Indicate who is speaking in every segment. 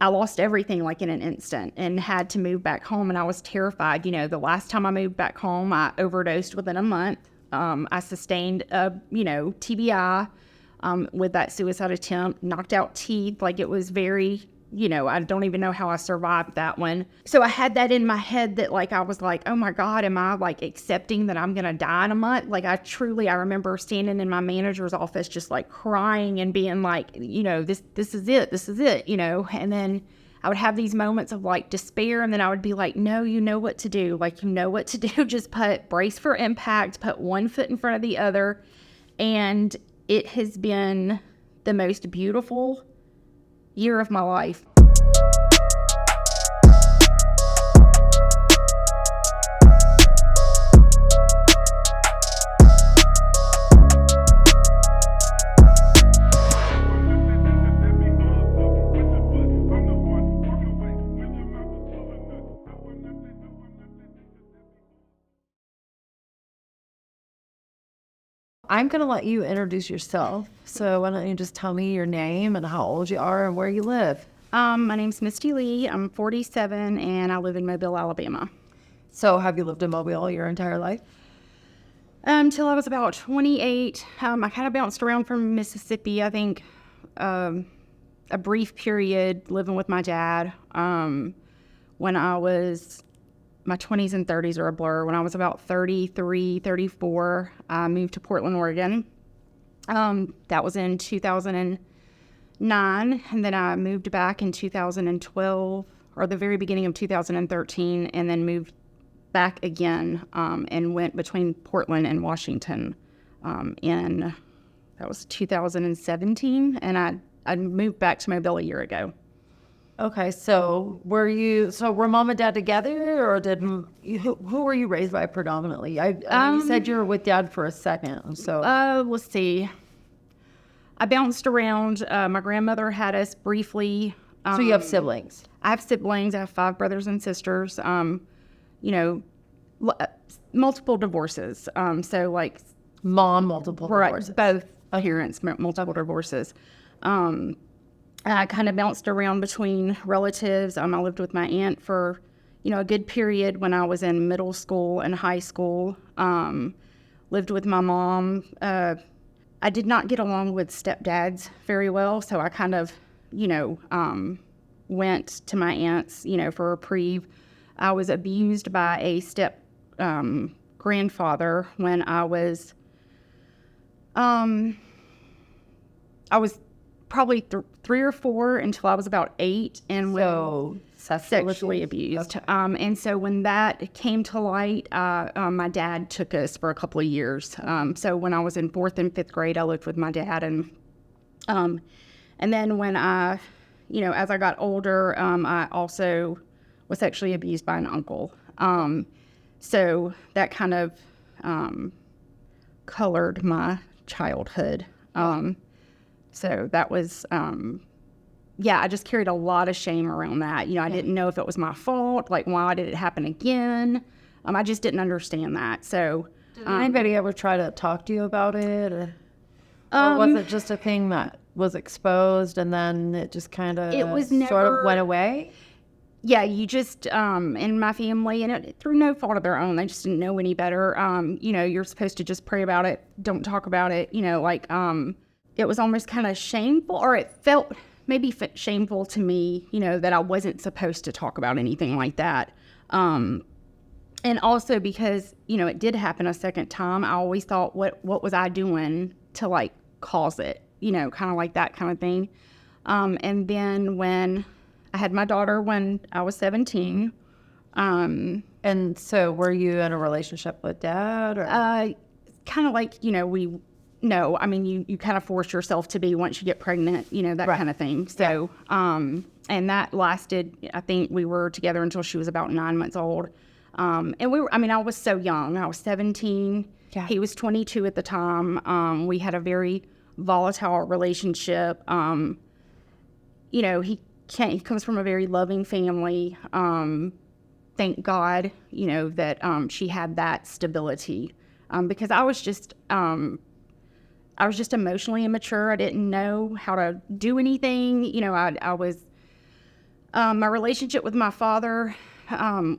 Speaker 1: I lost everything like in an instant and had to move back home. And I was terrified. The last time I moved back home, I overdosed within a month. I sustained a, TBI with that suicide attempt, knocked out teeth. Like it was very, I don't even know how I survived that one. So I had that in my head that like, I was like, oh my God, am I like accepting that I'm going to die in a month? Like I remember standing in my manager's office, just like crying and being like, this is it, and then I would have these moments of like despair. And then I would be like, no, you know what to do. Like, you know what to do. Just brace for impact, put one foot in front of the other. And it has been the most beautiful year of my life.
Speaker 2: I'm going to let you introduce yourself. So why don't you just tell me your name and how old you are and where you live?
Speaker 1: My name's Misty Lee. I'm 47 and I live in Mobile, Alabama.
Speaker 2: So have you lived in Mobile your entire life?
Speaker 1: Till I was about 28. I kind of bounced around from Mississippi, I think, a brief period living with my dad. When I was, my 20s and 30s are a blur. When I was about 33, 34, I moved to Portland, Oregon. That was in 2009. And then I moved back in 2012, or the very beginning of 2013, and then moved back again and went between Portland and Washington that was 2017. And I moved back to Mobile a year ago.
Speaker 2: Okay, so were mom and dad together, or who were you raised by predominantly? You said you were with dad for a second, so.
Speaker 1: Let's see. I bounced around. My grandmother had us briefly.
Speaker 2: So you have siblings?
Speaker 1: I have siblings. I have 5 brothers and sisters. Multiple divorces. So like.
Speaker 2: Mom, multiple divorces.
Speaker 1: Both parents, multiple divorces. I kind of bounced around between relatives. I lived with my aunt for, a good period when I was in middle school and high school. Lived with my mom. I did not get along with stepdads very well, so I kind of, went to my aunt's, for a reprieve. I was abused by a grandfather when I was probably 3 or 4 until I was about 8, and sexually abused. Okay. And so when that came to light, my dad took us for a couple of years. So when I was in 4th and 5th grade, I lived with my dad, and then when I, as I got older, I also was sexually abused by an uncle. So that kind of colored my childhood. So that was, I just carried a lot of shame around that. I didn't know if it was my fault, like why did it happen again? I just didn't understand that. So
Speaker 2: did anybody ever try to talk to you about it? Or was it just a thing that was exposed and then it just kind of sort of went away?
Speaker 1: Yeah, you just, in my family, and through no fault of their own, they just didn't know any better. You're supposed to just pray about it, don't talk about it, it was almost kind of shameful, or it felt maybe shameful to me, that I wasn't supposed to talk about anything like that. And also because, it did happen a second time, I always thought, what was I doing to like cause it, kind of like that kind of thing. And then when I had my daughter when I was 17.
Speaker 2: And so were you in a relationship with dad? Or?
Speaker 1: Kind of like, you kind of force yourself to be once you get pregnant, that right. kind of thing. So, and that lasted, I think we were together until she was about 9 months old. And I was so young. I was 17. Yeah. He was 22 at the time. We had a very volatile relationship. He comes from a very loving family. Thank God, that she had that stability. Because I was just emotionally immature. I didn't know how to do anything. I was My relationship with my father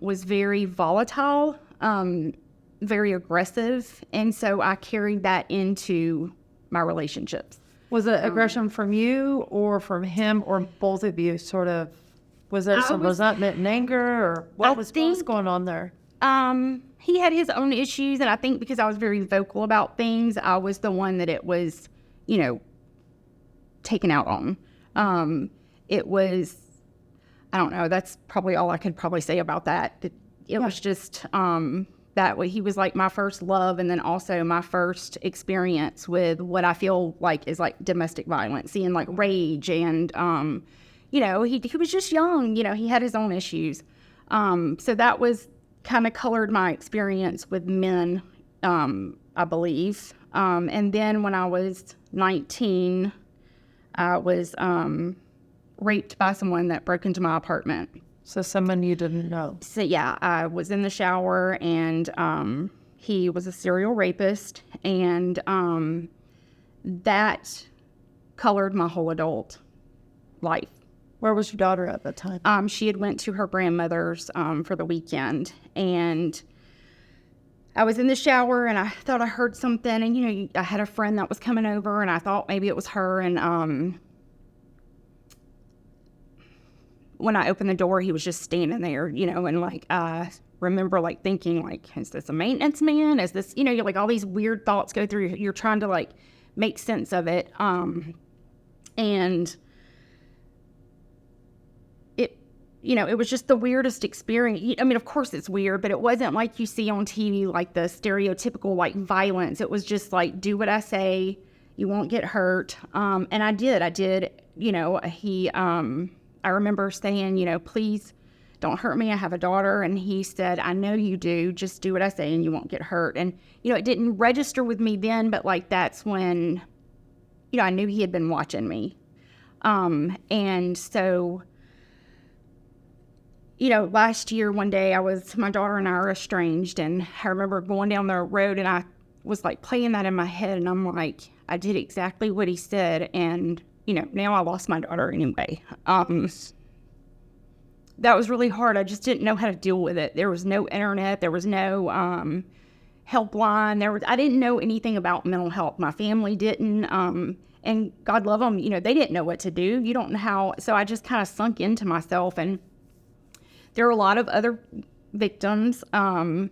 Speaker 1: was very volatile, very aggressive, and so I carried that into my relationships.
Speaker 2: Was it aggression from you or from him or both of you sort of? Was there some resentment and anger, or what was going on there?
Speaker 1: He had his own issues, and I think because I was very vocal about things, I was the one that it was, taken out on. It was, I don't know, that's probably all I could probably say about that. It was just that way. He was like my first love, and then also my first experience with what I feel like is like domestic violence, seeing like rage, and he was just young. He had his own issues, so that was kind of colored my experience with men, I believe. And then when I was 19, I was raped by someone that broke into my apartment.
Speaker 2: So someone you didn't know.
Speaker 1: So yeah, I was in the shower, and he was a serial rapist, and that colored my whole adult life.
Speaker 2: Where was your daughter at that time?
Speaker 1: She had went to her grandmother's for the weekend, and I was in the shower, and I thought I heard something, and I had a friend that was coming over, and I thought maybe it was her, and when I opened the door, he was just standing there, and like I remember like thinking like, is this a maintenance man? Is this, you're like all these weird thoughts go through. You're trying to like make sense of it, and it was just the weirdest experience. I mean, of course it's weird, but it wasn't like you see on TV, like the stereotypical like violence. It was just like, do what I say, you won't get hurt. And I did, I remember saying, please don't hurt me. I have a daughter. And he said, I know you do. Just do what I say and you won't get hurt. And, it didn't register with me then, but like, that's when, I knew he had been watching me. And so, last year, one day my daughter and I are estranged, and I remember going down the road, and I was like playing that in my head, and I'm like, I did exactly what he said, and, now I lost my daughter anyway. That was really hard. I just didn't know how to deal with it. There was no internet. There was no helpline. I didn't know anything about mental health. My family didn't, and God love them, they didn't know what to do. You don't know how, so I just kind of sunk into myself, and there are a lot of other victims
Speaker 2: of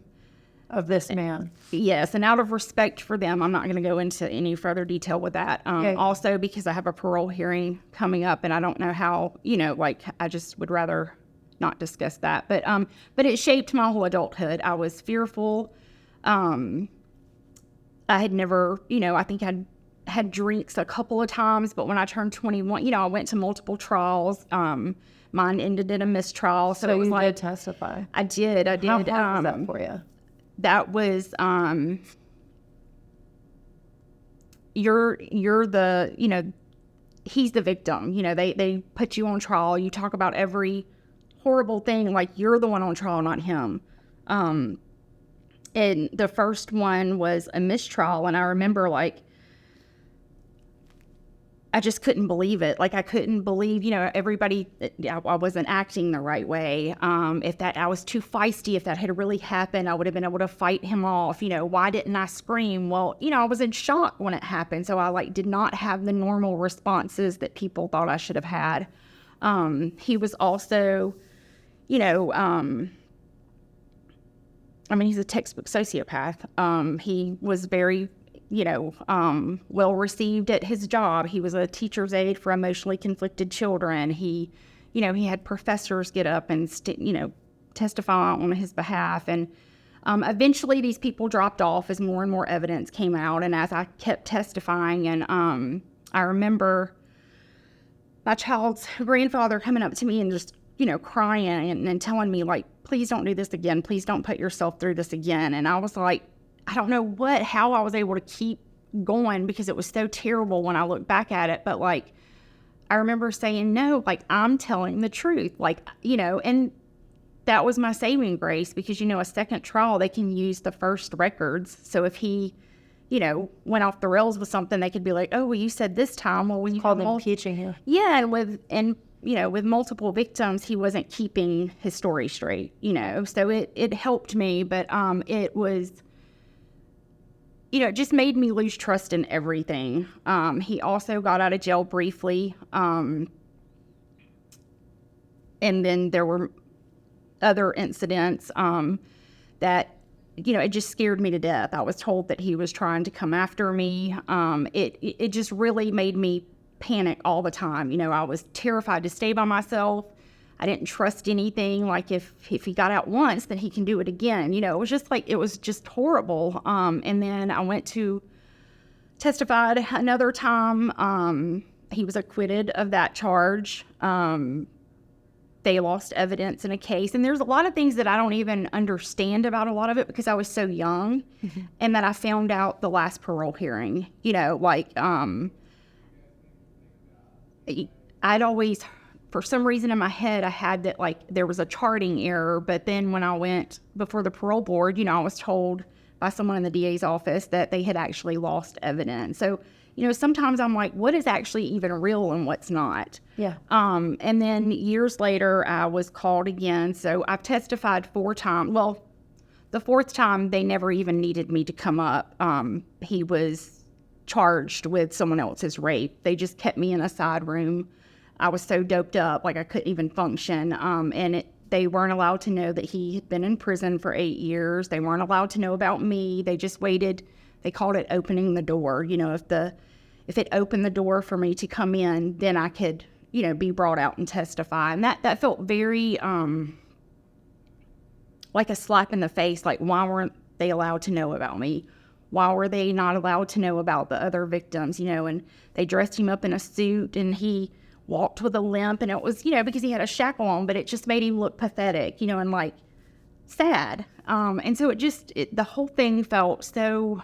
Speaker 2: this man.
Speaker 1: Yes, and out of respect for them, I'm not going to go into any further detail with that. Also, because I have a parole hearing coming up, and I don't know how, I just would rather not discuss that. But it shaped my whole adulthood. I was fearful. I had never, I think I'd had drinks a couple of times, but when I turned 21, I went to multiple trials. Mine ended in a mistrial. So it was like,
Speaker 2: did testify.
Speaker 1: I did.
Speaker 2: How hard was that for you?
Speaker 1: That was, you're the, he's the victim. They put you on trial. You talk about every horrible thing, like you're the one on trial, not him. And the first one was a mistrial. And I remember I just couldn't believe it. Like, I couldn't believe, everybody, I wasn't acting the right way. If I was too feisty, if that had really happened, I would have been able to fight him off. Why didn't I scream? Well, I was in shock when it happened. So I did not have the normal responses that people thought I should have had. He was also, he's a textbook sociopath. He was very well received at his job. He was a teacher's aide for emotionally conflicted children. He had professors get up and, testify on his behalf. And eventually these people dropped off as more and more evidence came out. And as I kept testifying, and I remember my child's grandfather coming up to me and just, crying and telling me, please don't do this again. Please don't put yourself through this again. And I was like, I don't know how I was able to keep going, because it was so terrible when I look back at it. But I remember saying, no, I'm telling the truth, and that was my saving grace, because, a second trial, they can use the first records. So if he, went off the rails with something, they could be like, oh, well, you said this time. Well, when you
Speaker 2: called them impeaching you.
Speaker 1: Yeah. And with multiple victims, he wasn't keeping his story straight, so it helped me, but it was, it just made me lose trust in everything. He also got out of jail briefly, and then there were other incidents that, it just scared me to death. I was told that he was trying to come after me. It just really made me panic all the time. I was terrified to stay by myself. I didn't trust anything. Like if he got out once, then he can do it again. It was just horrible. And then I went to testified another time. He was acquitted of that charge. They lost evidence in a case. And there's a lot of things that I don't even understand about a lot of it because I was so young, and that I found out the last parole hearing, I'd always, for some reason in my head, I had that there was a charting error. But then when I went before the parole board, I was told by someone in the DA's office that they had actually lost evidence. So, sometimes I'm like, what is actually even real and what's not?
Speaker 2: Yeah.
Speaker 1: And then years later, I was called again. So I've testified 4 times. Well, the 4th time, they never even needed me to come up. He was charged with someone else's rape. They just kept me in a side room. I was so doped up, I couldn't even function. And they weren't allowed to know that he had been in prison for 8 years. They weren't allowed to know about me. They just waited. They called it opening the door. If it opened the door for me to come in, then I could, be brought out and testify. And that felt very like a slap in the face. Why weren't they allowed to know about me? Why were they not allowed to know about the other victims? And they dressed him up in a suit, and he walked with a limp, and it was, because he had a shackle on, but it just made him look pathetic, and sad. And so the whole thing felt so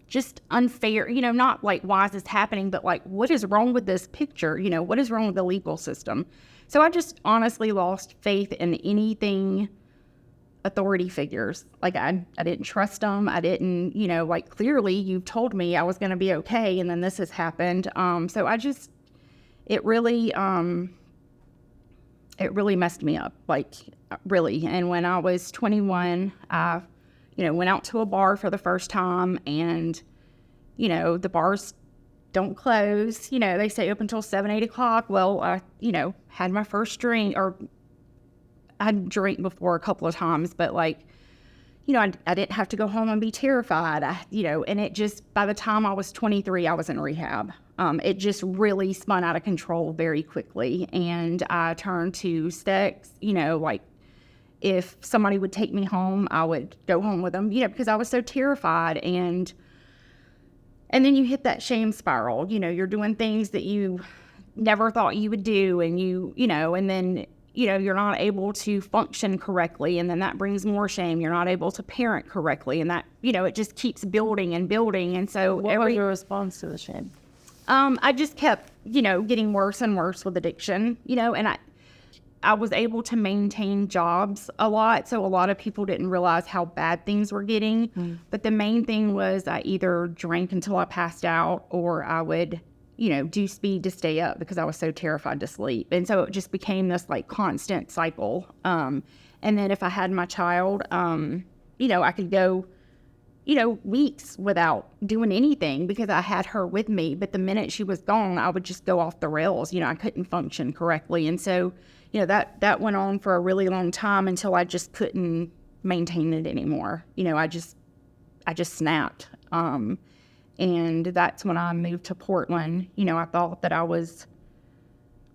Speaker 1: just unfair, not why is this happening, but what is wrong with this picture? What is wrong with the legal system? So I just honestly lost faith in anything authority figures. I didn't trust them. I didn't, clearly you've told me I was going to be okay, and then this has happened. So it really messed me up, really. And when I was 21, I went out to a bar for the first time, and, the bars don't close. They stay open until 7, 8 o'clock. Well, I, had my first drink, or I'd drank before a couple of times, but I didn't have to go home and be terrified. And it just, by the time I was 23, I was in rehab. It just really spun out of control very quickly. And I turned to sex, if somebody would take me home, I would go home with them, because I was so terrified. And then you hit that shame spiral, you're doing things that you never thought you would do. And and then, you're not able to function correctly. And then that brings more shame. You're not able to parent correctly. And that, it just keeps building and building. And so
Speaker 2: what was your response to the shame?
Speaker 1: I just kept, getting worse and worse with addiction, and I was able to maintain jobs a lot. So a lot of people didn't realize how bad things were getting. But the main thing was I either drank until I passed out, or I would, do speed to stay up because I was so terrified to sleep. And so it just became this constant cycle. And then if I had my child, I could go, weeks without doing anything because I had her with me. But the minute she was gone, I would just go off the rails. I couldn't function correctly. And so, that went on for a really long time until I just couldn't maintain it anymore. I just snapped. And that's when I moved to Portland. I thought that I was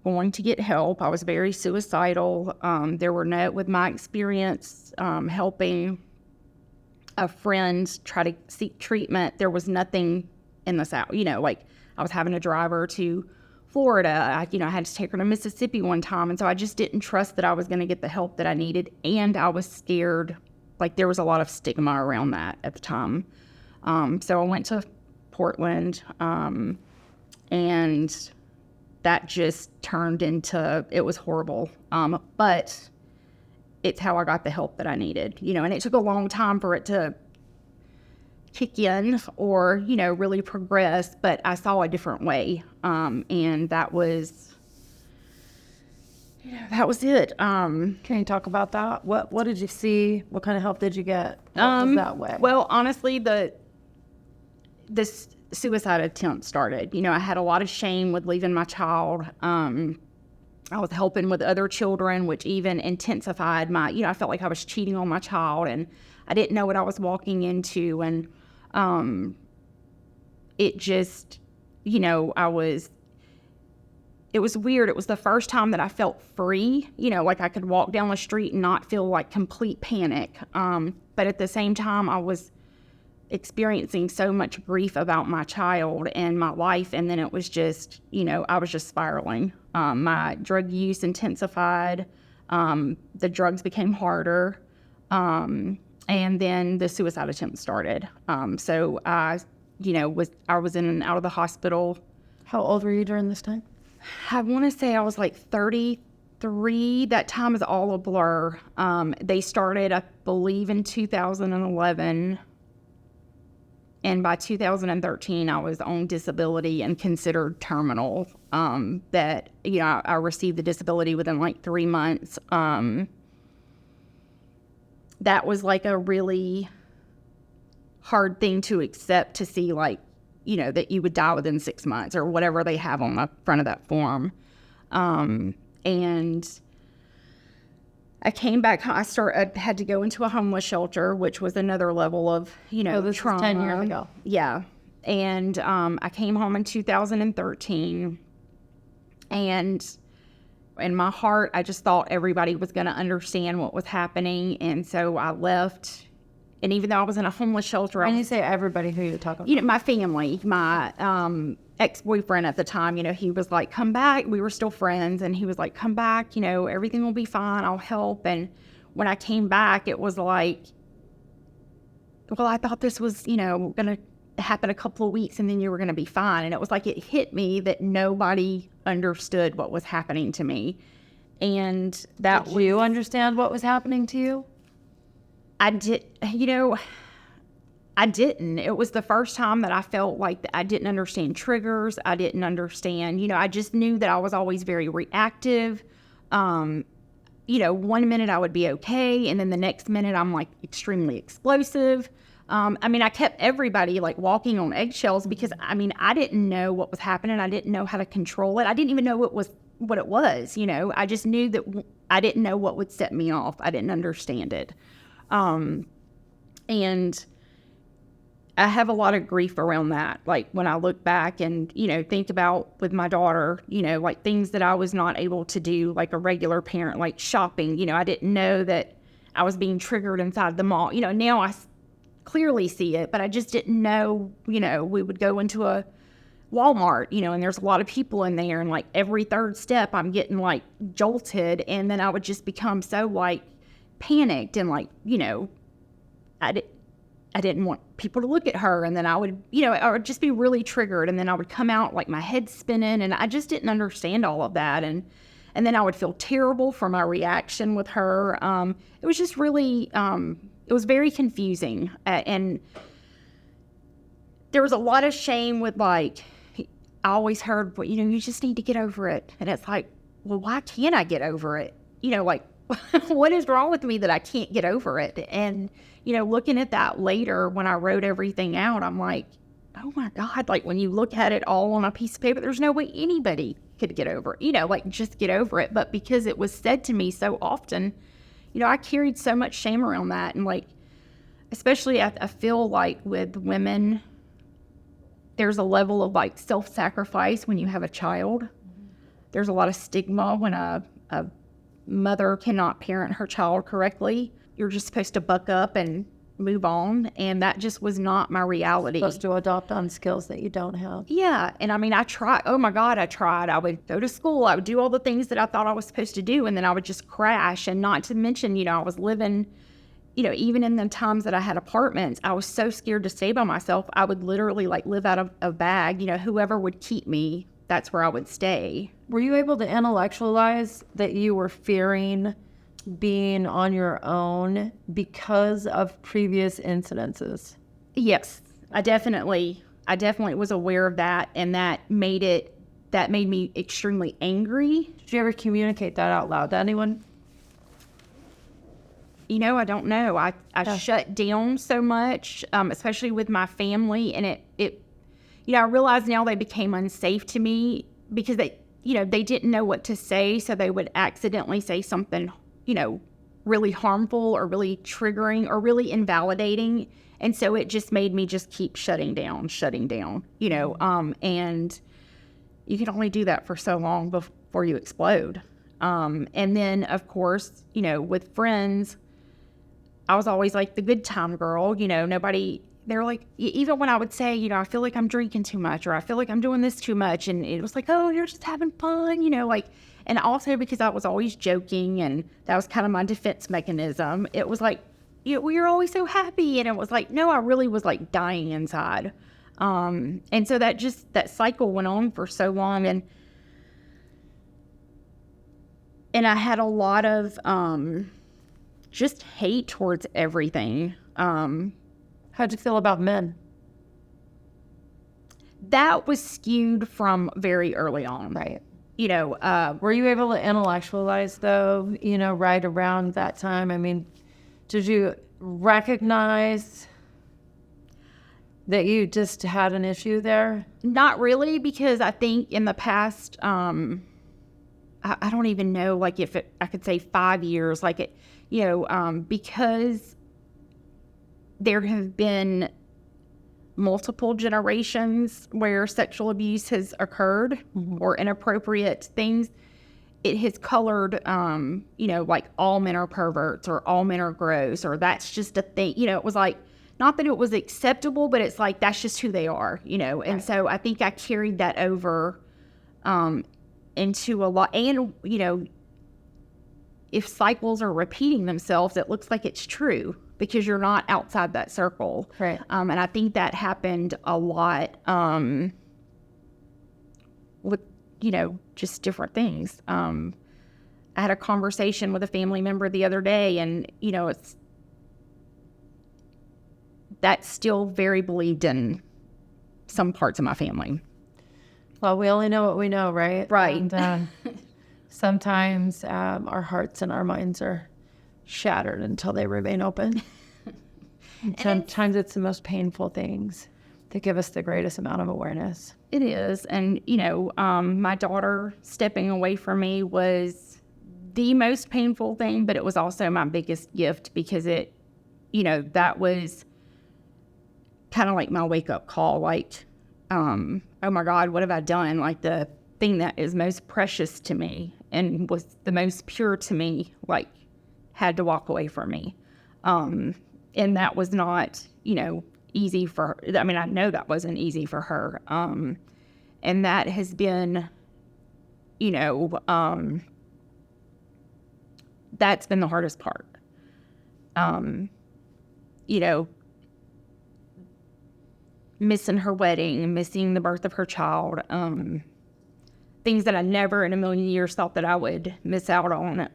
Speaker 1: going to get help. I was very suicidal. With my experience helping a friend try to seek treatment, there was nothing in the South. I was having to drive her to Florida. I had to take her to Mississippi one time. And so I just didn't trust that I was going to get the help that I needed. And I was scared. There was a lot of stigma around that at the time. So I went to Portland, and that just turned into, it was horrible. But it's how I got the help that I needed, and it took a long time for it to kick in or, really progress, but I saw a different way. And that was that was it.
Speaker 2: Can you talk about that? What did you see? What kind of help did you get? What was that way?
Speaker 1: Well, honestly, this suicide attempt started. I had a lot of shame with leaving my child. I was helping with other children, which even intensified I felt like I was cheating on my child, and I didn't know what I was walking into. And it just, it was weird. It was the first time that I felt free, like I could walk down the street and not feel like complete panic. But at the same time, I was experiencing so much grief about my child and my life. And then it was just, I was just spiraling. My drug use intensified. The drugs became harder. And then the suicide attempt started. So I was in and out of the hospital.
Speaker 2: How old were you during this time?
Speaker 1: I want to say I was like 33. That time is all a blur. They started, I believe, in 2011. And by 2013, I was on disability and considered terminal. I received the disability within like 3 months. That was like a really hard thing to accept, to see that you would die within 6 months or whatever they have on the front of that form. And I came back. I had to go into a homeless shelter, which was another level of,
Speaker 2: this
Speaker 1: trauma.
Speaker 2: was 10 years ago.
Speaker 1: Yeah. And I came home in 2013. And in my heart, I just thought everybody was going to understand what was happening. And so I left. And even though I was in a homeless shelter,
Speaker 2: And you say everybody, who you're talking about?
Speaker 1: my family, my ex-boyfriend at the time, he was like, come back. We were still friends. And he was like, come back, everything will be fine. I'll help. And when I came back, it was like, well, I thought this was, going to happen a couple of weeks and then you were going to be fine. And it was like, it hit me that nobody understood what was happening to me. And that
Speaker 2: Did you understand what was happening to you?
Speaker 1: I didn't. It was the first time that I felt like I didn't understand triggers. I didn't understand, I just knew that I was always very reactive. 1 minute I would be okay. And then the next minute I'm like extremely explosive. I kept everybody like walking on eggshells because I didn't know what was happening. I didn't know how to control it. I didn't even know what it was. I just knew that I didn't know what would set me off. I didn't understand it. And I have a lot of grief around that. Like when I look back and, think about with my daughter, like things that I was not able to do like a regular parent, like shopping. I didn't know that I was being triggered inside the mall. Now I clearly see it, but I just didn't know, we would go into a Walmart, and there's a lot of people in there, and like every third step I'm getting like jolted, and then I would just become so like panicked and like, I didn't want people to look at her, and then I would, I would just be really triggered, and then I would come out like my head spinning, and I just didn't understand all of that, and then I would feel terrible for my reaction with her. It was just really, it was very confusing, and there was a lot of shame with like, I always heard, well, you just need to get over it, and it's like, well, why can't I get over it? Like, what is wrong with me that I can't get over it? And, looking at that later when I wrote everything out, I'm like, oh my God, like when you look at it all on a piece of paper, there's no way anybody could get over it, like just get over it. But because it was said to me so often, I carried so much shame around that. And like, especially I feel like with women, there's a level of like self-sacrifice when you have a child. There's a lot of stigma when a mother cannot parent her child correctly. You're just supposed to buck up and move on, and that just was not my reality.
Speaker 2: Supposed to adopt on skills that you don't have.
Speaker 1: Yeah, and I tried. Oh my God, I tried. I would go to school. I would do all the things that I thought I was supposed to do, and then I would just crash. And not to mention, I was living, even in the times that I had apartments, I was so scared to stay by myself. I would literally like live out of a bag. Whoever would keep me, that's where I would stay.
Speaker 2: Were you able to intellectualize that you were fearing being on your own because of previous incidences?
Speaker 1: Yes, I definitely was aware of that, and that made it that made me extremely angry.
Speaker 2: Did you ever communicate that out loud to anyone?
Speaker 1: You know, I don't know. I shut down so much, especially with my family. And it, you know, I realize now they became unsafe to me because they didn't know what to say. So they would accidentally say something, you know, really harmful or really triggering or really invalidating. And so it just made me just keep shutting down, you know, and you can only do that for so long before you explode. And then, of course, you know, with friends, I was always like the good time girl, you know, they're like, even when I would say, you know, I feel like I'm drinking too much or I feel like I'm doing this too much. And it was like, oh, you're just having fun, you know, like, and also because I was always joking and that was kind of my defense mechanism. It was like, you're always so happy. And it was like, no, I really was like dying inside. And so that cycle went on for so long. And I had a lot of, just hate towards everything.
Speaker 2: How'd you feel about men?
Speaker 1: That was skewed from very early on.
Speaker 2: Right.
Speaker 1: You know,
Speaker 2: were you able to intellectualize though, you know, right around that time? I mean, did you recognize that you just had an issue there?
Speaker 1: Not really, because I think in the past, I don't even know, like I could say 5 years, like it, you know, because there have been multiple generations where sexual abuse has occurred or inappropriate things, it has colored, you know, like all men are perverts or all men are gross or that's just a thing. You know, it was like, not that it was acceptable, but it's like, that's just who they are, you know? And so I think I carried that over into a lot. And, you know, if cycles are repeating themselves, it looks like it's true because you're not outside that circle.
Speaker 2: Right.
Speaker 1: And I think that happened a lot with, you know, just different things. I had a conversation with a family member the other day and, you know, that's still very believed in some parts of my family.
Speaker 2: Well, we only know what we know, right?
Speaker 1: Right.
Speaker 2: And sometimes our hearts and our minds are shattered until they remain open. Sometimes it's the most painful things that give us the greatest amount of awareness.
Speaker 1: It is. And, you know, my daughter stepping away from me was the most painful thing, but it was also my biggest gift because it, you know, that was kind of like my wake-up call, like, oh my God, what have I done? Like the thing that is most precious to me and was the most pure to me, like, had to walk away from me. And that was not, you know, easy for her. I mean, I know that wasn't easy for her. And that has been, you know, that's been the hardest part. You know, missing her wedding, missing the birth of her child, things that I never in a million years thought that I would miss out on.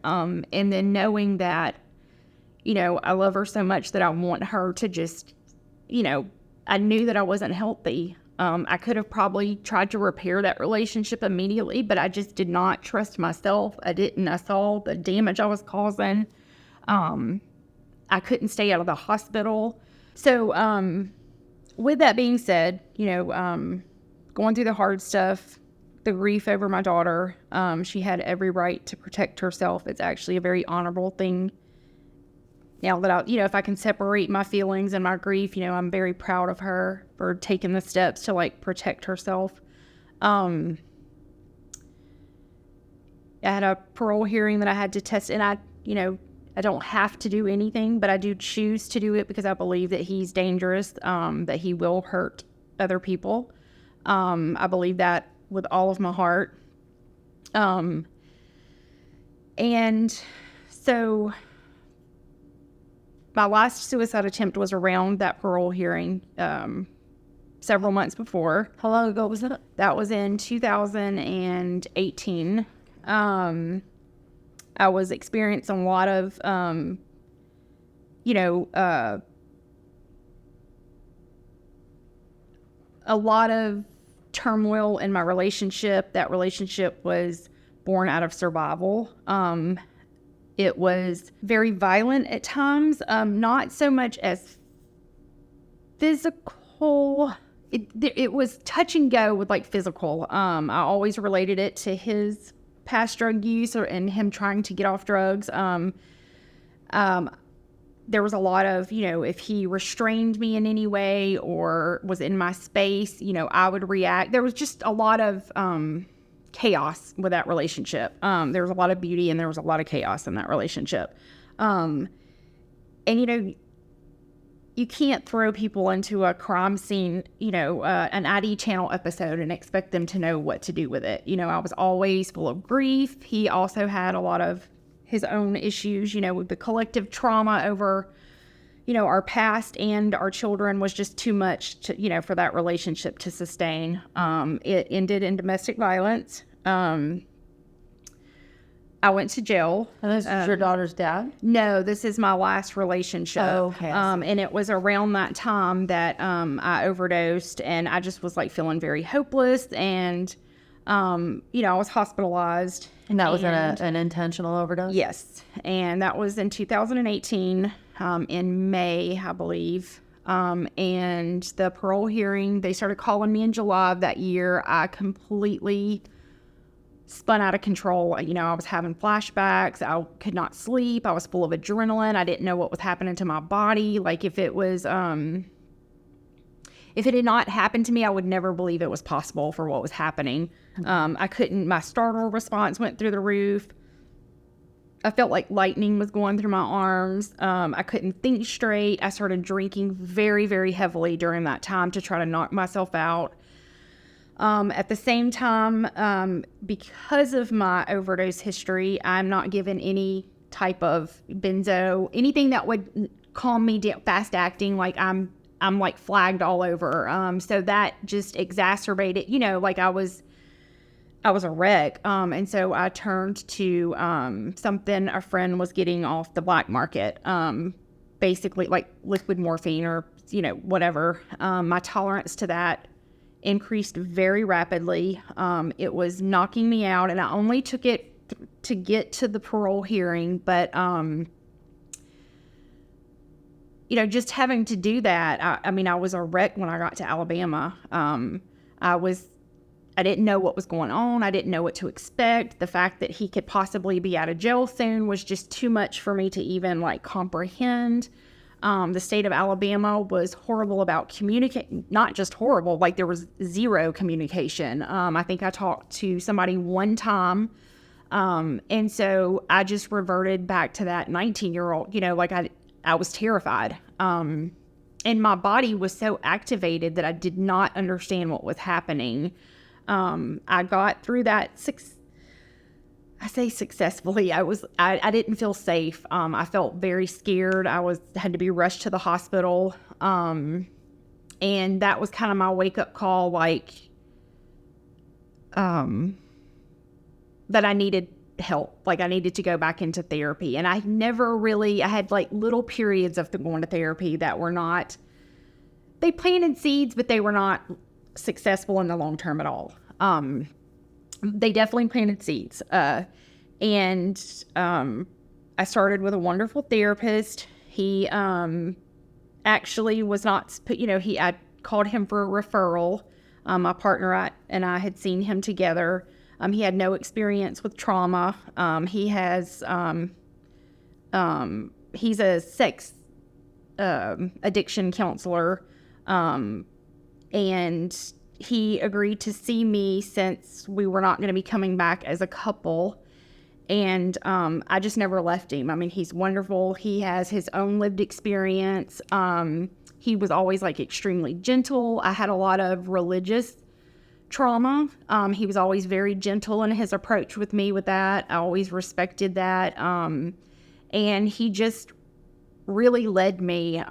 Speaker 1: And then knowing that, you know, I love her so much that I want her to just, you know, I knew that I wasn't healthy. I could have probably tried to repair that relationship immediately, but I just did not trust myself. I saw the damage I was causing. I couldn't stay out of the hospital. So, with that being said, you know, going through the hard stuff, the grief over my daughter, she had every right to protect herself. It's actually a very honorable thing. Now that if I can separate my feelings and my grief, you know, I'm very proud of her for taking the steps to like protect herself. I had a parole hearing that I had to test, and I don't have to do anything, but I do choose to do it because I believe that he's dangerous, that he will hurt other people. I believe that with all of my heart. And so my last suicide attempt was around that parole hearing, several months before.
Speaker 2: How long ago was that?
Speaker 1: That was in 2018. I was experiencing a lot of, a lot of turmoil in my relationship. That relationship was born out of survival. It was very violent at times, not so much as physical. It was touch and go with like physical. I always related it to his past drug use and him trying to get off drugs. There was a lot of, if he restrained me in any way or was in my space, I would react. There was just a lot of chaos with that relationship. There was a lot of beauty and there was a lot of chaos in that relationship. And, you can't throw people into a crime scene, an ID channel episode and expect them to know what to do with it. I was always full of grief. He also had a lot of his own issues, with the collective trauma over, our past and our children was just too much to, for that relationship to sustain. It ended in domestic violence. I went to jail.
Speaker 2: And this is your daughter's dad?
Speaker 1: No, this is my last relationship.
Speaker 2: Oh, okay.
Speaker 1: And it was around that time that I overdosed, and I just was like feeling very hopeless, and I was hospitalized.
Speaker 2: And that was an intentional overdose?
Speaker 1: Yes, and that was in 2018, in May, I believe. And the parole hearing, they started calling me in July of that year. I completely spun out of control. I was having flashbacks. I could not sleep. I was full of adrenaline. I didn't know what was happening to my body. Like if it had not happened to me, I would never believe it was possible for what was happening. My startle response went through the roof. I felt like lightning was going through my arms. I couldn't think straight. I started drinking very, very heavily during that time to try to knock myself out. At the same time, because of my overdose history, I'm not given any type of benzo, anything that would calm me down, fast acting, like I'm like flagged all over. So that just exacerbated, like I was a wreck. And so I turned to something a friend was getting off the black market, basically like liquid morphine or, whatever. My tolerance to that increased very rapidly. It was knocking me out, and I only took it to get to the parole hearing. But, just having to do that, I was a wreck when I got to Alabama. I didn't know what was going on. I didn't know what to expect. The fact that he could possibly be out of jail soon was just too much for me to even comprehend. The state of Alabama was horrible about communicating, not just horrible, like there was zero communication. I think I talked to somebody one time. And so I just reverted back to that 19-year-old, I was terrified. And my body was so activated that I did not understand what was happening. I got through that I say successfully. I didn't feel safe. I felt very scared. Had to be rushed to the hospital. And that was kind of my wake up call, that I needed help. Like I needed to go back into therapy. And I had little periods of going to therapy that were not, they planted seeds, but they were not successful in the long term at all. They definitely planted seeds. And I started with a wonderful therapist. He actually was not, I called him for a referral. My partner and I had seen him together. He had no experience with trauma. He's a sex addiction counselor. And he agreed to see me since we were not going to be coming back as a couple. And I just never left him. He's wonderful. He has his own lived experience. He was always extremely gentle. I had a lot of religious trauma. He was always very gentle in his approach with me with that. I always respected that. And he just really led me.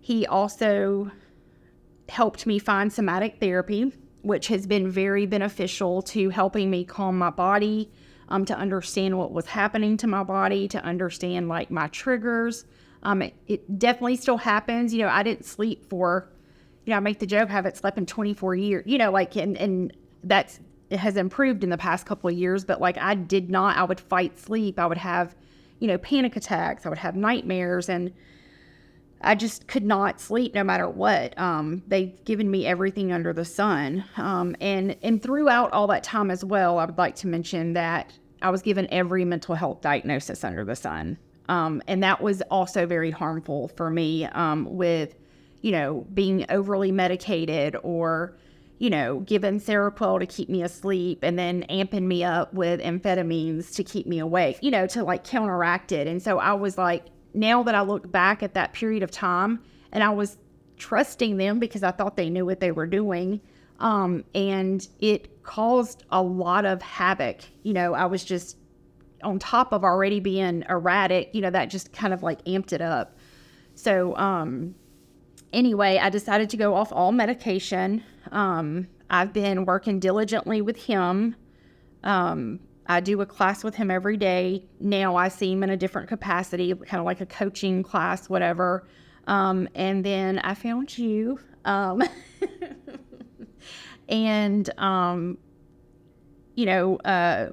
Speaker 1: He also helped me find somatic therapy, which has been very beneficial to helping me calm my body, to understand what was happening to my body, to understand my triggers. It definitely still happens. I didn't sleep for, I make the joke, I haven't slept in 24 years, and it has improved in the past couple of years, but like I would fight sleep. I would have, panic attacks. I would have nightmares, and I just could not sleep no matter what. They've given me everything under the sun. And throughout all that time as well, I would like to mention that I was given every mental health diagnosis under the sun. And that was also very harmful for me, with, being overly medicated or, given Seroquel to keep me asleep and then amping me up with amphetamines to keep me awake, to like counteract it. And so I was like, now that I look back at that period of time, and I was trusting them because I thought they knew what they were doing, and it caused a lot of havoc. I was just on top of already being erratic, that just kind of like amped it up. So anyway, I decided to go off all medication. I've been working diligently with him. I do a class with him every day. Now I see him in a different capacity, kind of like a coaching class, whatever. And then I found you. And,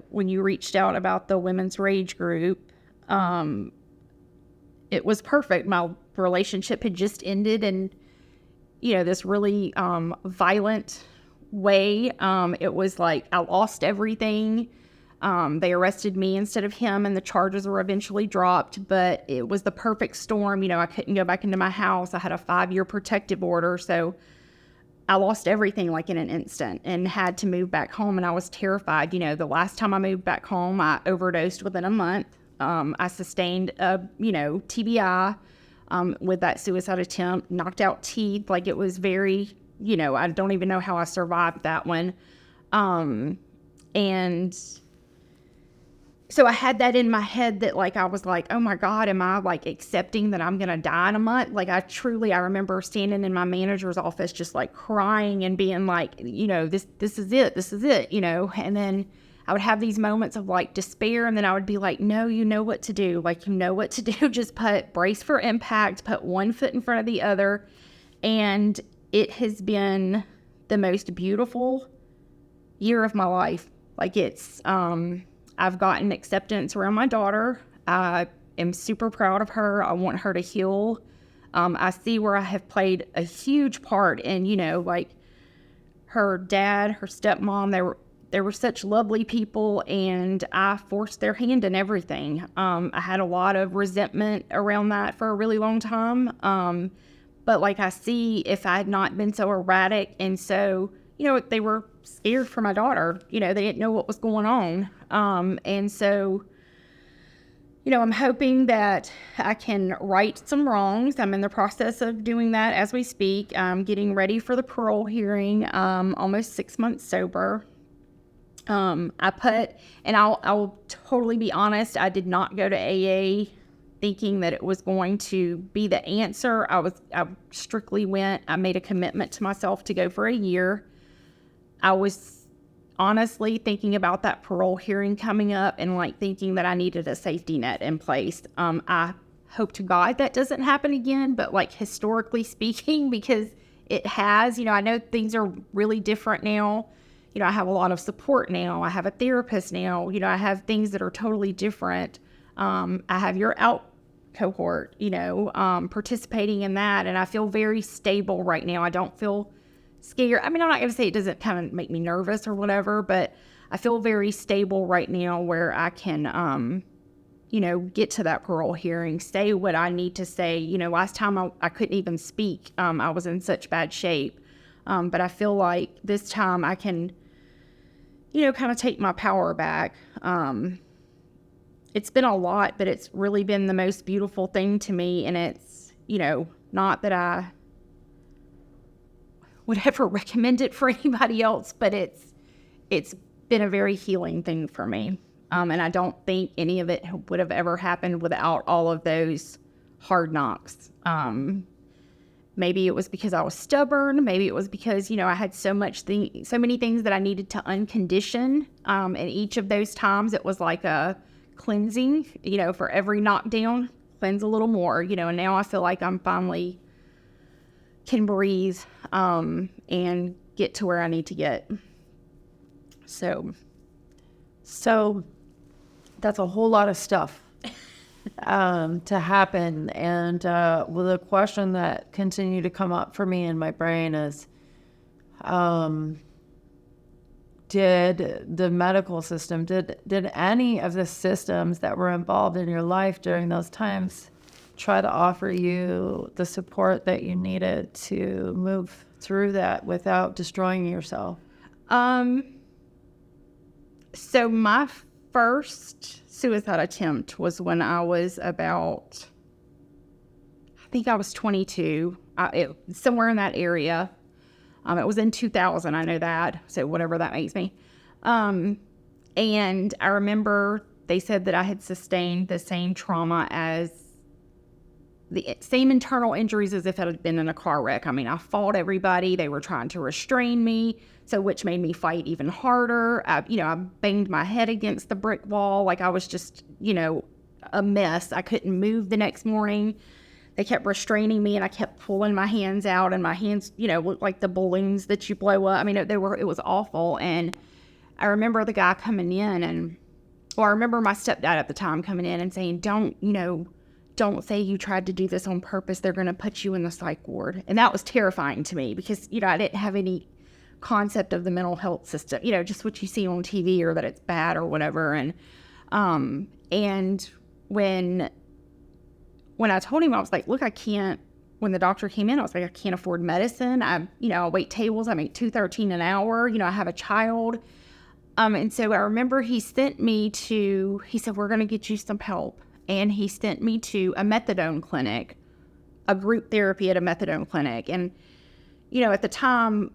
Speaker 1: when you reached out about the Women's Rage group, it was perfect. My relationship had just ended in, this really violent way. It was like I lost everything. They arrested me instead of him, and the charges were eventually dropped, but it was the perfect storm. I couldn't go back into my house. I had a 5-year protective order, so I lost everything like in an instant and had to move back home, and I was terrified. The last time I moved back home, I overdosed within a month. I sustained a, TBI with that suicide attempt, knocked out teeth. Like it was very, I don't even know how I survived that one. And so I had that in my head that like, I was like, oh my God, am I like accepting that I'm going to die in a month? Like I remember standing in my manager's office, just like crying and being like, this is it, and then I would have these moments of like despair. And then I would be like, no, you know what to do. Like, just brace for impact, put one foot in front of the other. And it has been the most beautiful year of my life. Like I've gotten acceptance around my daughter. I am super proud of her. I want her to heal. I see where I have played a huge part in, like her dad, her stepmom. They were such lovely people, and I forced their hand in everything. I had a lot of resentment around that for a really long time. But like I see, if I had not been so erratic and so, they were scared for my daughter. They didn't know what was going on. And so, I'm hoping that I can right some wrongs. I'm in the process of doing that as we speak. I'm getting ready for the parole hearing, almost 6 months sober. I'll totally be honest, I did not go to AA thinking that it was going to be the answer. I strictly I made a commitment to myself to go for a year. I was honestly thinking about that parole hearing coming up and like thinking that I needed a safety net in place. I hope to God that doesn't happen again, but like historically speaking, because it has, I know things are really different now. I have a lot of support now. I have a therapist now. I have things that are totally different. I have your out cohort, participating in that. And I feel very stable right now. I don't feel scared. I mean, I'm not going to say it doesn't kind of make me nervous or whatever, but I feel very stable right now where I can, get to that parole hearing, say what I need to say. Last time I couldn't even speak. I was in such bad shape. But I feel like this time I can, kind of take my power back. It's been a lot, but it's really been the most beautiful thing to me. And it's, not that I would ever recommend it for anybody else, but it's been a very healing thing for me. And I don't think any of it would have ever happened without all of those hard knocks. Maybe it was because I was stubborn. Maybe it was because, I had so many things that I needed to uncondition. And each of those times it was like a cleansing, for every knockdown, cleanse a little more, and now I feel like I'm finally can breathe. and get to where I need to get. So
Speaker 2: that's a whole lot of stuff to happen. And the question that continued to come up for me in my brain is, did the medical system, did any of the systems that were involved in your life during those times try to offer you the support that you needed to move through that without destroying yourself?
Speaker 1: So my first suicide attempt was when I was about, I think I was 22, somewhere in that area. It was in 2000, I know that, so whatever that makes me. And I remember they said that I had sustained the same trauma the same internal injuries as if I had been in a car wreck. I mean, I fought everybody. They were trying to restrain me, which made me fight even harder. I banged my head against the brick wall. Like I was just, a mess. I couldn't move the next morning. They kept restraining me, and I kept pulling my hands out, and my hands, looked like the balloons that you blow up. I mean, it was awful. And I remember the guy coming in, I remember my stepdad at the time coming in and saying, don't say you tried to do this on purpose. They're going to put you in the psych ward. And that was terrifying to me because, I didn't have any concept of the mental health system, just what you see on TV or that it's bad or whatever. And when I told him, I was like, look, when the doctor came in, I was like, I can't afford medicine. I wait tables. I make $2.13 an hour. I have a child. And so I remember he said, we're going to get you some help. And he sent me to a methadone clinic, a group therapy at a methadone clinic. And, at the time,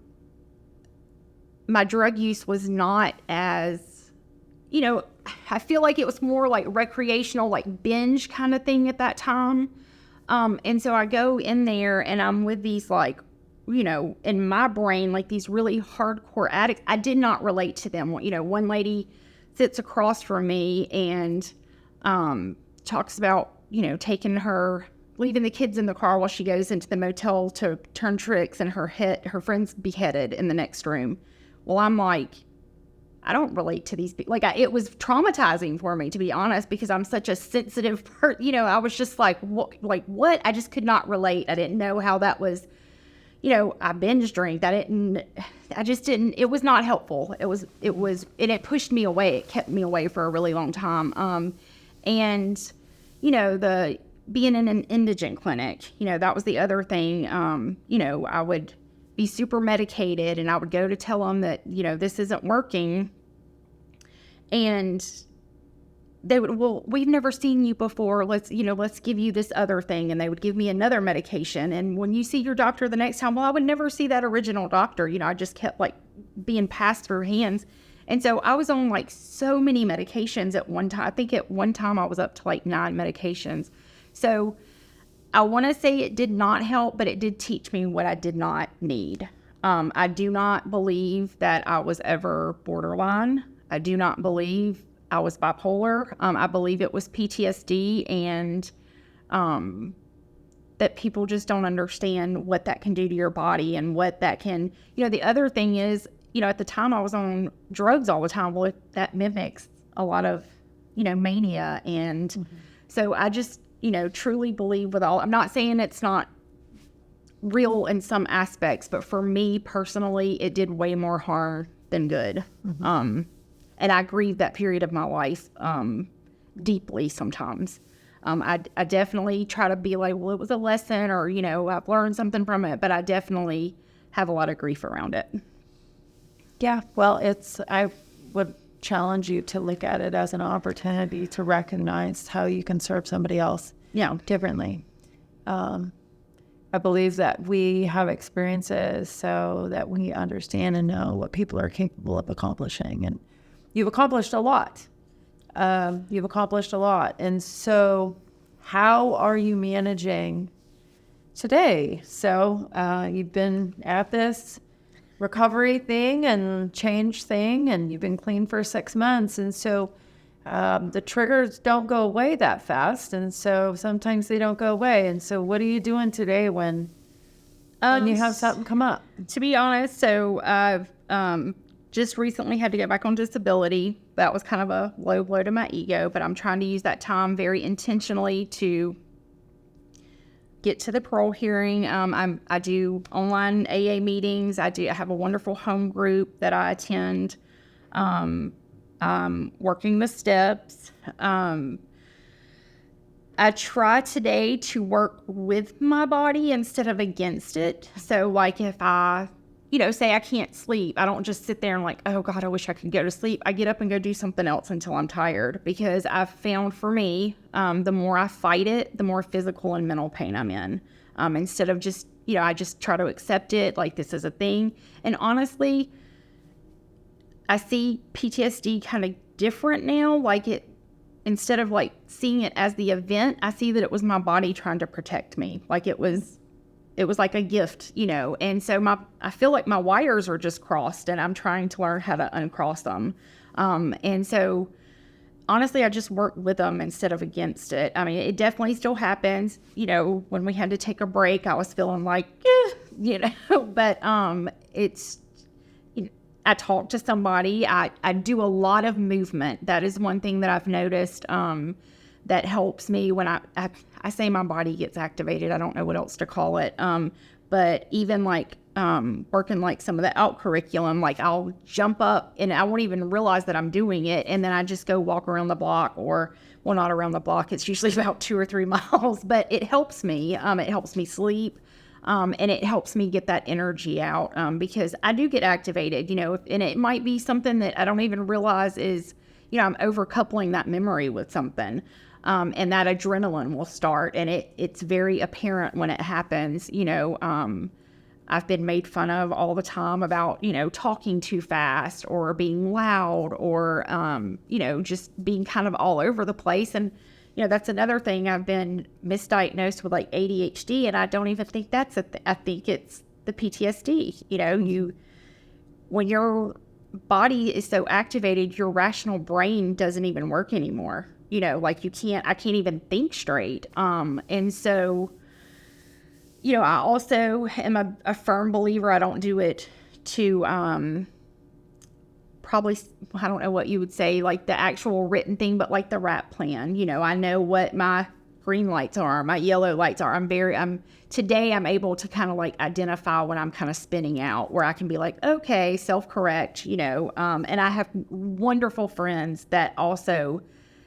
Speaker 1: my drug use was not as, I feel like it was more like recreational, like binge kind of thing at that time. And so I go in there and I'm with these in my brain, like these really hardcore addicts. I did not relate to them. One lady sits across from me and talks about, leaving the kids in the car while she goes into the motel to turn tricks and her friend's beheaded in the next room. Well, I'm like, I don't relate to these people. It was traumatizing for me, to be honest, because I'm such a sensitive person. I was just like, what? I just could not relate. I didn't know how that was, I binge drank. It was not helpful. And it pushed me away. It kept me away for a really long time. And the being in an indigent clinic, that was the other thing. I would be super medicated and I would go to tell them that, this isn't working. And they would, well, we've never seen you before. Let's give you this other thing. And they would give me another medication. And when you see your doctor the next time, well, I would never see that original doctor. I just kept being passed through hands. And so I was on so many medications at one time. I think at one time I was up to 9 medications. So I want to say it did not help, but it did teach me what I did not need. I do not believe that I was ever borderline. I do not believe I was bipolar. I believe it was PTSD, and that people just don't understand what that can do to your body and what that can, the other thing is, at the time I was on drugs all the time. Well, that mimics a lot of, mania. And so I just, truly believe I'm not saying it's not real in some aspects, but for me personally, it did way more harm than good. And I grieve that period of my life, deeply sometimes. I definitely try to be like, well, it was a lesson or, I've learned something from it, but I definitely have a lot of grief around it.
Speaker 2: Yeah, well, I would challenge you to look at it as an opportunity to recognize how you can serve somebody else differently. I believe that we have experiences so that we understand and know what people are capable of accomplishing. And you've accomplished a lot. And so how are you managing today? So you've been at this recovery thing and change thing, and you've been clean for 6 months. And so the triggers don't go away that fast. And so sometimes they don't go away. And so what are you doing today when you have something come up?
Speaker 1: To be honest, so I've just recently had to get back on disability. That was kind of a low blow to my ego, but I'm trying to use that time very intentionally to get to the parole hearing. I do online AA meetings. I have a wonderful home group that I attend. Working the steps. I try today to work with my body instead of against it. So like if I, say I can't sleep, I don't just sit there and like, oh God, I wish I could go to sleep. I get up and go do something else until I'm tired, because I've found for me, the more I fight it, the more physical and mental pain I'm in. Instead of just, I just try to accept it like this is a thing. And honestly, I see PTSD kind of different now. Like instead of like seeing it as the event, I see that it was my body trying to protect me. Like it was like a gift, and so I feel like my wires are just crossed, and I'm trying to learn how to uncross them. And so honestly, I just work with them instead of against it. I mean, it definitely still happens. When we had to take a break, I was feeling like, but it's, I talk to somebody. I do a lot of movement. That is one thing that I've noticed that helps me when I say my body gets activated. I don't know what else to call it. But even like working like some of the out curriculum, like I'll jump up and I won't even realize that I'm doing it. And then I just go walk around the block, or well, not around the block. It's usually about 2 or 3 miles, but it helps me. It helps me sleep. And it helps me get that energy out, because I do get activated, and it might be something that I don't even realize is, I'm overcoupling that memory with something, and that adrenaline will start, and it's very apparent when it happens. I've been made fun of all the time about, talking too fast or being loud or, just being kind of all over the place. And that's another thing. I've been misdiagnosed with like ADHD, and I don't even think that's I think it's the PTSD. When your body is so activated, your rational brain doesn't even work anymore. Like I can't even think straight. And so, I also am a firm believer. I don't do it to, probably, I don't know what you would say, like the actual written thing, but like the RAP plan. I know what my green lights are, my yellow lights are. Today I'm able to kind of like identify when I'm kind of spinning out, where I can be like, okay, self-correct, and I have wonderful friends that also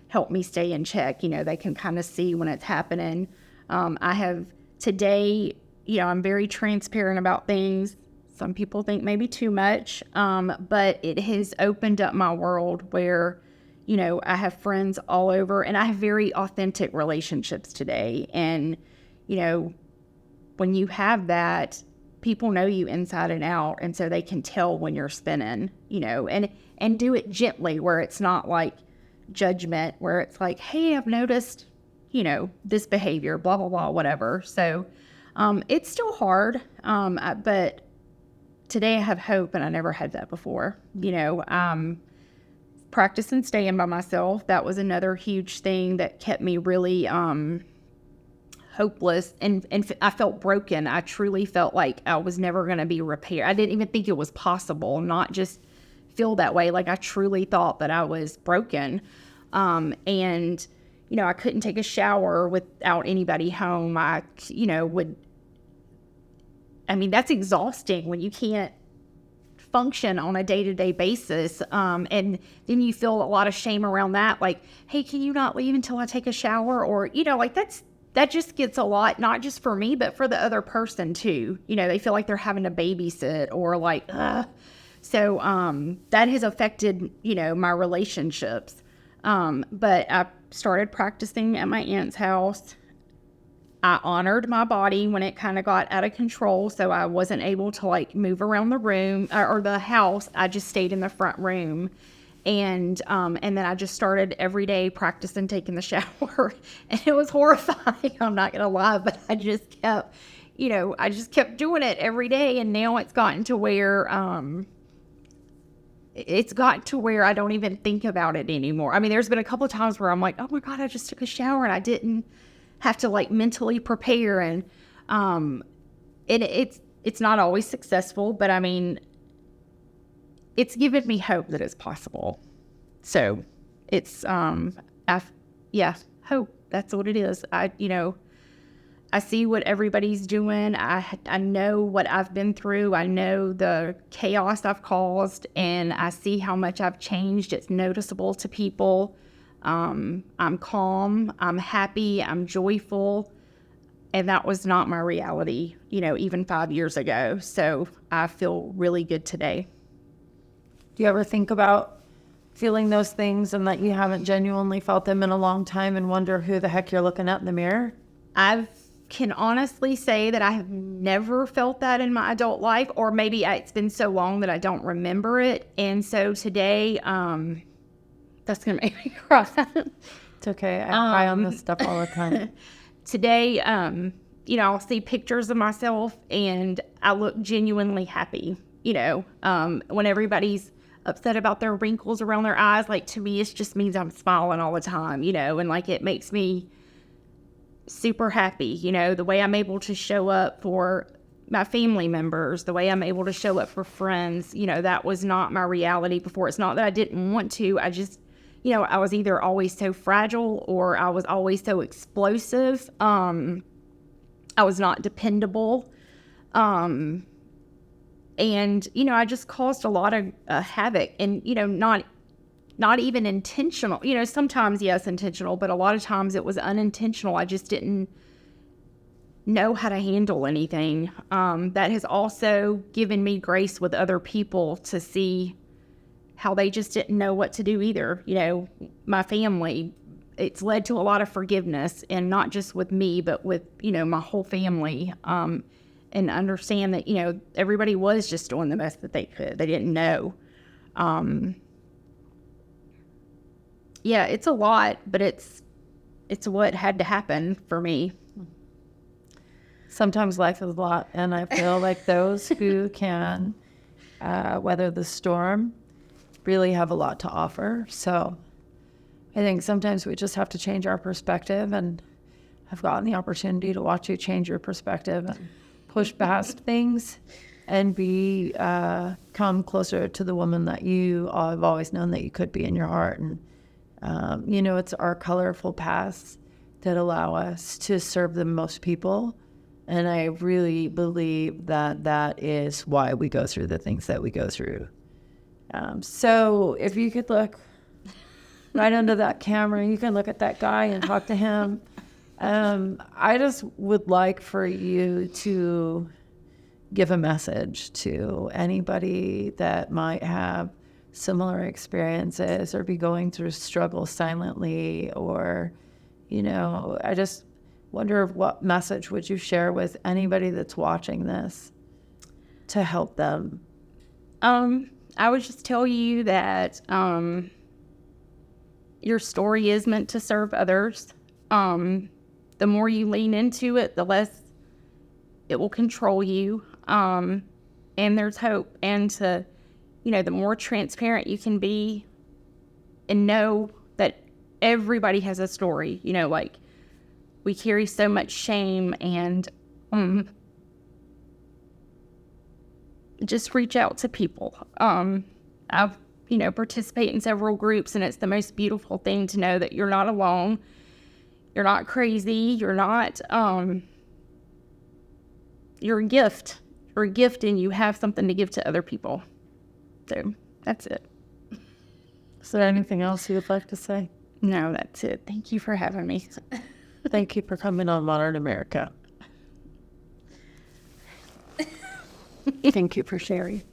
Speaker 1: help me stay in check. They can kind of see when it's happening. I have today, I'm very transparent about things. Some people think maybe too much, but it has opened up my world where, I have friends all over, and I have very authentic relationships today. And, when you have that, people know you inside and out, and so they can tell when you're spinning, and do it gently, where it's not like judgment, where it's like, hey, I've noticed, this behavior, blah, blah, blah, whatever. So it's still hard, but today I have hope, and I never had that before. Practicing staying by myself. That was another huge thing that kept me really hopeless, and I felt broken. I truly felt like I was never going to be repaired. I didn't even think it was possible, not just feel that way. Like I truly thought that I was broken. And I couldn't take a shower without anybody home. That's exhausting when you can't function on a day-to-day basis. And then you feel a lot of shame around that. Like, hey, can you not leave until I take a shower? Or, that just gets a lot, not just for me, but for the other person too. They feel like they're having to babysit, or like, so, that has affected, my relationships. But I started practicing at my aunt's house. I honored my body when it kind of got out of control, so I wasn't able to like move around the room or the house. I just stayed in the front room, and then I just started every day practicing taking the shower, and it was horrifying. I'm not gonna lie, but I just kept doing it every day, and now it's gotten to where I don't even think about it anymore. I mean, there's been a couple of times where I'm like, oh my God, I just took a shower and I didn't have to like mentally prepare. And it's it's not always successful, but I mean, it's given me hope that it's possible. So it's, hope. That's what it is. I see what everybody's doing. I know what I've been through. I know the chaos I've caused, and I see how much I've changed. It's noticeable to people. I'm calm. I'm happy. I'm joyful. And that was not my reality, even 5 years ago. So I feel really good today.
Speaker 2: Do you ever think about feeling those things and that you haven't genuinely felt them in a long time and wonder who the heck you're looking at in the mirror?
Speaker 1: I can honestly say that I have never felt that in my adult life, or maybe it's been so long that I don't remember it. And so today, that's going to make me cry.
Speaker 2: It's okay. I cry on this stuff all the time.
Speaker 1: Today, I'll see pictures of myself and I look genuinely happy, when everybody's upset about their wrinkles around their eyes. Like, to me, it just means I'm smiling all the time, and like, it makes me super happy, the way I'm able to show up for my family members, the way I'm able to show up for friends, that was not my reality before. It's not that I didn't want to. I just, I was either always so fragile or I was always so explosive. I was not dependable. And, I just caused a lot of havoc, and, not even intentional. Sometimes, yes, intentional, but a lot of times it was unintentional. I just didn't know how to handle anything. That has also given me grace with other people to see how they just didn't know what to do either. My family, it's led to a lot of forgiveness, and not just with me, but with, my whole family. And understand that, everybody was just doing the best that they could. They didn't know. Yeah, it's a lot, but it's what had to happen for me.
Speaker 2: Sometimes life is a lot, and I feel like those who can weather the storm really have a lot to offer. So I think sometimes we just have to change our perspective, and I've gotten the opportunity to watch you change your perspective and push past things and come closer to the woman that you have always known that you could be in your heart. And it's our colorful paths that allow us to serve the most people. And I really believe that that is why we go through the things that we go through. So if you could look right under that camera, you can look at that guy and talk to him. I just would like for you to give a message to anybody that might have similar experiences or be going through struggles silently, or, I just wonder what message would you share with anybody that's watching this to help them?
Speaker 1: I would just tell you that your story is meant to serve others. The more you lean into it, the less it will control you. And there's hope. And the more transparent you can be and know that everybody has a story, like, we carry so much shame, and just reach out to people. I've, participate in several groups, and it's the most beautiful thing to know that you're not alone. You're not crazy. You're not, you're a gift. You're a gift, and you have something to give to other people. So that's it.
Speaker 2: Is there anything else you would like to say?
Speaker 1: No, that's it. Thank you for having me.
Speaker 2: Thank you for coming on Modern America. Thank you for sharing.